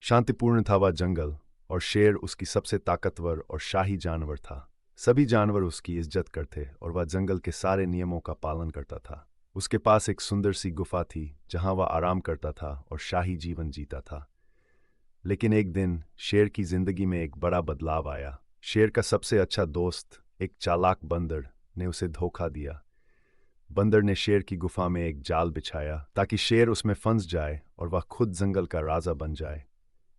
शांतिपूर्ण था वह जंगल, और शेर उसकी सबसे ताकतवर और शाही जानवर था। सभी जानवर उसकी इज्जत करते और वह जंगल के सारे नियमों का पालन करता था। उसके पास एक सुंदर सी गुफा थी जहां वह आराम करता था और शाही जीवन जीता था। लेकिन एक दिन शेर की जिंदगी में एक बड़ा बदलाव आया। शेर का सबसे अच्छा दोस्त, एक चालाक बंदर, ने उसे धोखा दिया। बंदर ने शेर की गुफा में एक जाल बिछाया ताकि शेर उसमें फंस जाए और वह खुद जंगल का राजा बन जाए।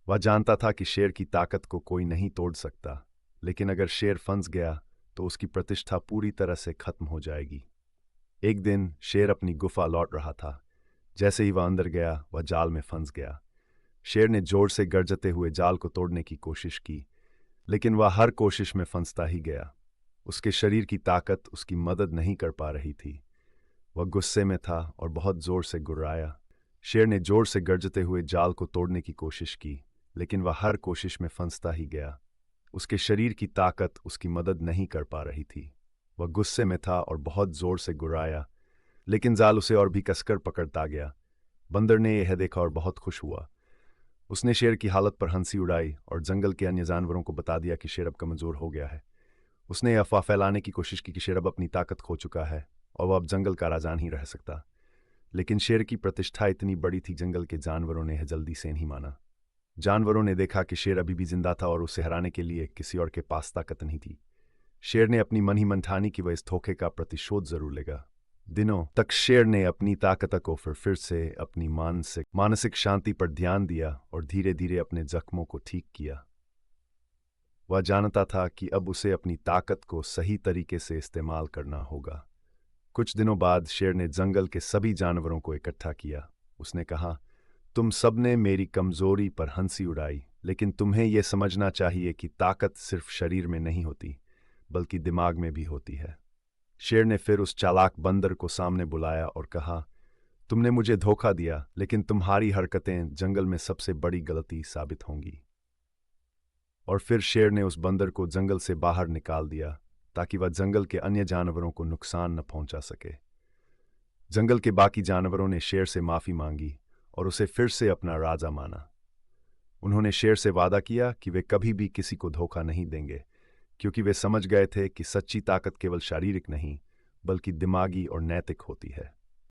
वह जानता था कि शेर की ताकत को कोई नहीं तोड़ सकता, लेकिन अगर शेर फंस गया तो उसकी प्रतिष्ठा पूरी तरह से खत्म हो जाएगी। एक दिन शेर अपनी गुफा लौट रहा था। जैसे ही वह अंदर गया, वह जाल में फंस गया। शेर ने जोर से गरजते हुए जाल को तोड़ने की कोशिश की, लेकिन वह हर कोशिश में फंसता ही गया। उसके शरीर की ताकत उसकी मदद नहीं कर पा रही थी। वह गुस्से में था और बहुत जोर से गुर्राया। शेर ने जोर से गरजते हुए जाल को तोड़ने की कोशिश की, लेकिन वह हर कोशिश में फंसता ही गया। उसके शरीर की ताकत उसकी मदद नहीं कर पा रही थी। वह गुस्से में था और बहुत जोर से गुर्राया, लेकिन जाल उसे और भी कसकर पकड़ता गया। बंदर ने यह देखा और बहुत खुश हुआ। उसने शेर की हालत पर हंसी उड़ाई और जंगल के अन्य जानवरों को बता दिया कि शेर अब कमजोर हो गया है। उसने यह अफवाह फैलाने की कोशिश की कि शेर अब अपनी ताकत खो चुका है और वह अब जंगल का राजा नहीं रह सकता। लेकिन शेर की प्रतिष्ठा इतनी बड़ी थी, जंगल के जानवरों ने यह जल्दी से नहीं माना। जानवरों ने देखा कि शेर अभी भी जिंदा था और उसे हराने के लिए किसी और के पास ताकत नहीं थी। शेर ने अपनी मन ही मन ठानी कि वह इस धोखे का प्रतिशोध जरूर लेगा। दिनों तक शेर ने अपनी ताकत को फिर से अपनी मानसिक शांति पर ध्यान दिया और धीरे धीरे अपने जख्मों को ठीक किया। वह जानता था कि अब उसे अपनी ताकत को सही तरीके से इस्तेमाल करना होगा। कुछ दिनों बाद शेर ने जंगल के सभी जानवरों को इकट्ठा किया। उसने कहा, तुम सबने मेरी कमजोरी पर हंसी उड़ाई, लेकिन तुम्हें यह समझना चाहिए कि ताकत सिर्फ शरीर में नहीं होती, बल्कि दिमाग में भी होती है। शेर ने फिर उस चालाक बंदर को सामने बुलाया और कहा, तुमने मुझे धोखा दिया, लेकिन तुम्हारी हरकतें जंगल में सबसे बड़ी गलती साबित होंगी। और फिर शेर ने उस बंदर को जंगल से बाहर निकाल दिया ताकि वह जंगल के अन्य जानवरों को नुकसान न पहुंचा सके। जंगल के बाकी जानवरों ने शेर से माफी मांगी और उसे फिर से अपना राजा माना। उन्होंने शेर से वादा किया कि वे कभी भी किसी को धोखा नहीं देंगे, क्योंकि वे समझ गए थे कि सच्ची ताकत केवल शारीरिक नहीं, बल्कि दिमागी और नैतिक होती है।